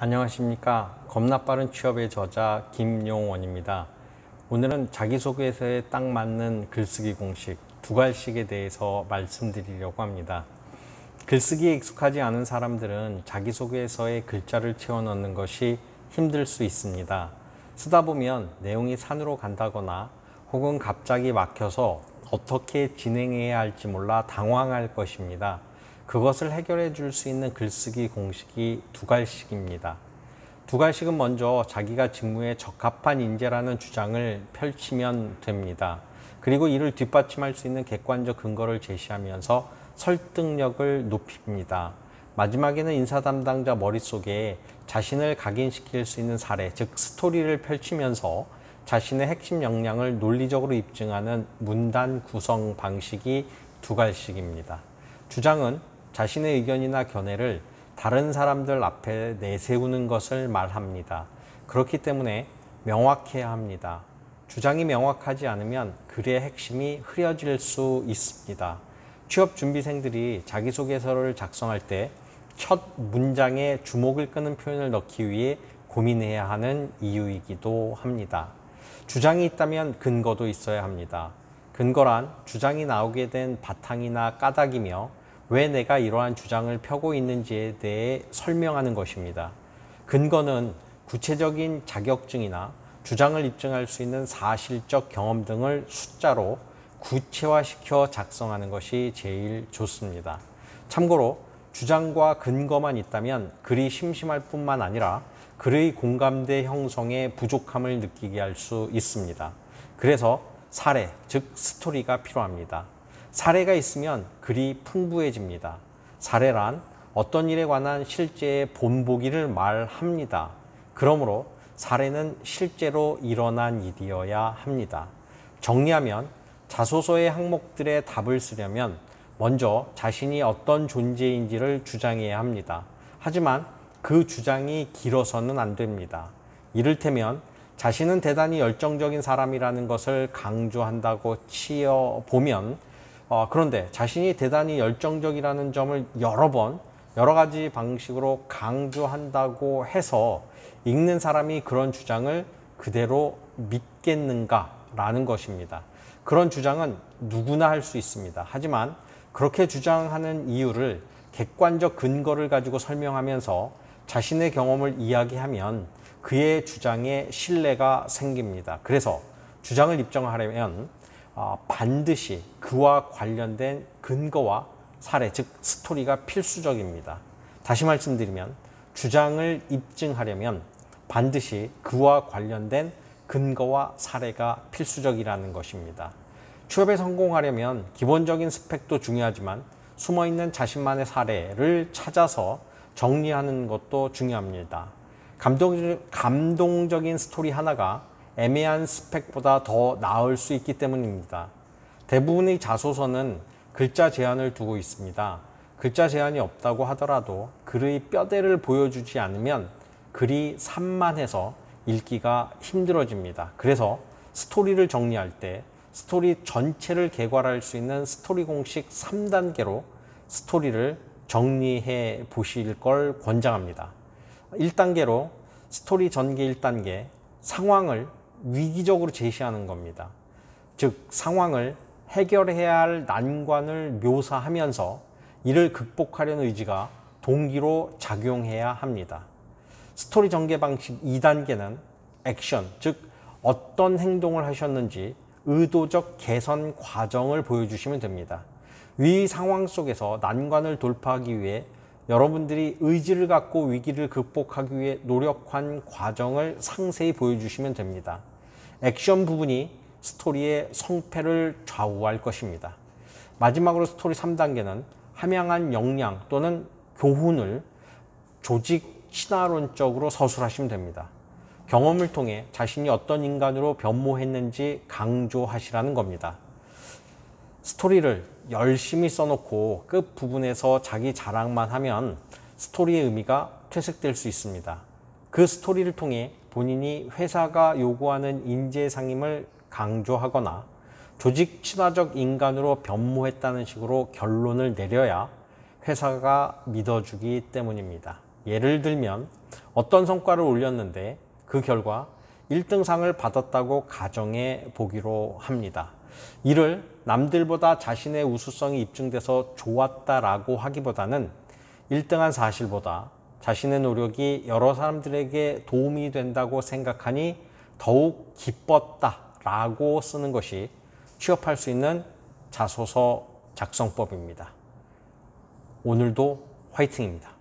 안녕하십니까. 겁나 빠른 취업의 저자 김용원입니다. 오늘은 자기소개서에 딱 맞는 글쓰기 공식 두 가지씩에 대해서 말씀드리려고 합니다. 글쓰기에 익숙하지 않은 사람들은 자기소개서에 글자를 채워 넣는 것이 힘들 수 있습니다. 쓰다 보면 내용이 산으로 간다거나 혹은 갑자기 막혀서 어떻게 진행해야 할지 몰라 당황할 것입니다. 그것을 해결해 줄 수 있는 글쓰기 공식이 두 가지씩입니다. 두 가지씩은 먼저 자기가 직무에 적합한 인재라는 주장을 펼치면 됩니다. 그리고 이를 뒷받침할 수 있는 객관적 근거를 제시하면서 설득력을 높입니다. 마지막에는 인사 담당자 머릿속에 자신을 각인시킬 수 있는 사례, 즉 스토리를 펼치면서 자신의 핵심 역량을 논리적으로 입증하는 문단 구성 방식이 두 가지씩입니다. 주장은 자신의 의견이나 견해를 다른 사람들 앞에 내세우는 것을 말합니다. 그렇기 때문에 명확해야 합니다. 주장이 명확하지 않으면 글의 핵심이 흐려질 수 있습니다. 취업 준비생들이 자기소개서를 작성할 때 첫 문장에 주목을 끄는 표현을 넣기 위해 고민해야 하는 이유이기도 합니다. 주장이 있다면 근거도 있어야 합니다. 근거란 주장이 나오게 된 바탕이나 까닭이며 왜 내가 이러한 주장을 펴고 있는지에 대해 설명하는 것입니다. 근거는 구체적인 자격증이나 주장을 입증할 수 있는 사실적 경험 등을 숫자로 구체화시켜 작성하는 것이 제일 좋습니다. 참고로 주장과 근거만 있다면 글이 심심할 뿐만 아니라 글의 공감대 형성에 부족함을 느끼게 할 수 있습니다. 그래서 사례, 즉 스토리가 필요합니다. 사례가 있으면 글이 풍부해집니다. 사례란 어떤 일에 관한 실제의 본보기를 말합니다. 그러므로 사례는 실제로 일어난 일이어야 합니다. 정리하면 자소서의 항목들의 답을 쓰려면 먼저 자신이 어떤 존재인지를 주장해야 합니다. 하지만 그 주장이 길어서는 안 됩니다. 이를테면 자신은 대단히 열정적인 사람이라는 것을 강조한다고 치어보면 그런데 자신이 대단히 열정적이라는 점을 여러 가지 방식으로 강조한다고 해서 읽는 사람이 그런 주장을 그대로 믿겠는가라는 것입니다. 그런 주장은 누구나 할 수 있습니다. 하지만 그렇게 주장하는 이유를 객관적 근거를 가지고 설명하면서 자신의 경험을 이야기하면 그의 주장에 신뢰가 생깁니다. 그래서 주장을 입증하려면 반드시 그와 관련된 근거와 사례, 즉 스토리가 필수적입니다. 다시 말씀드리면 주장을 입증하려면 반드시 그와 관련된 근거와 사례가 필수적이라는 것입니다. 취업에 성공하려면 기본적인 스펙도 중요하지만 숨어있는 자신만의 사례를 찾아서 정리하는 것도 중요합니다. 감동적인 스토리 하나가 애매한 스펙보다 더 나을 수 있기 때문입니다. 대부분의 자소서는 글자 제한을 두고 있습니다. 글자 제한이 없다고 하더라도 글의 뼈대를 보여주지 않으면 글이 산만해서 읽기가 힘들어집니다. 그래서 스토리를 정리할 때 스토리 전체를 개괄할 수 있는 스토리 공식 3단계로 스토리를 정리해 보실 걸 권장합니다. 1단계로 스토리 전개 1단계, 상황을 위기적으로 제시하는 겁니다. 즉 상황을 해결해야 할 난관을 묘사하면서 이를 극복하려는 의지가 동기로 작용해야 합니다. 스토리 전개 방식 2단계는 액션, 즉 어떤 행동을 하셨는지 의도적 개선 과정을 보여주시면 됩니다. 위 상황 속에서 난관을 돌파하기 위해 여러분들이 의지를 갖고 위기를 극복하기 위해 노력한 과정을 상세히 보여주시면 됩니다. 액션 부분이 스토리의 성패를 좌우할 것입니다. 마지막으로 스토리 3단계는 함양한 역량 또는 교훈을 조직 친화론적으로 서술하시면 됩니다. 경험을 통해 자신이 어떤 인간으로 변모했는지 강조하시라는 겁니다. 스토리를 열심히 써놓고 끝부분에서 자기 자랑만 하면 스토리의 의미가 퇴색될 수 있습니다. 그 스토리를 통해 본인이 회사가 요구하는 인재 상임을 강조하거나 조직 친화적 인간으로 변모했다는 식으로 결론을 내려야 회사가 믿어주기 때문입니다. 예를 들면 어떤 성과를 올렸는데 그 결과 1등상을 받았다고 가정해 보기로 합니다. 이를 남들보다 자신의 우수성이 입증돼서 좋았다라고 하기보다는 1등한 사실보다 자신의 노력이 여러 사람들에게 도움이 된다고 생각하니 더욱 기뻤다라고 쓰는 것이 취업할 수 있는 자소서 작성법입니다. 오늘도 화이팅입니다.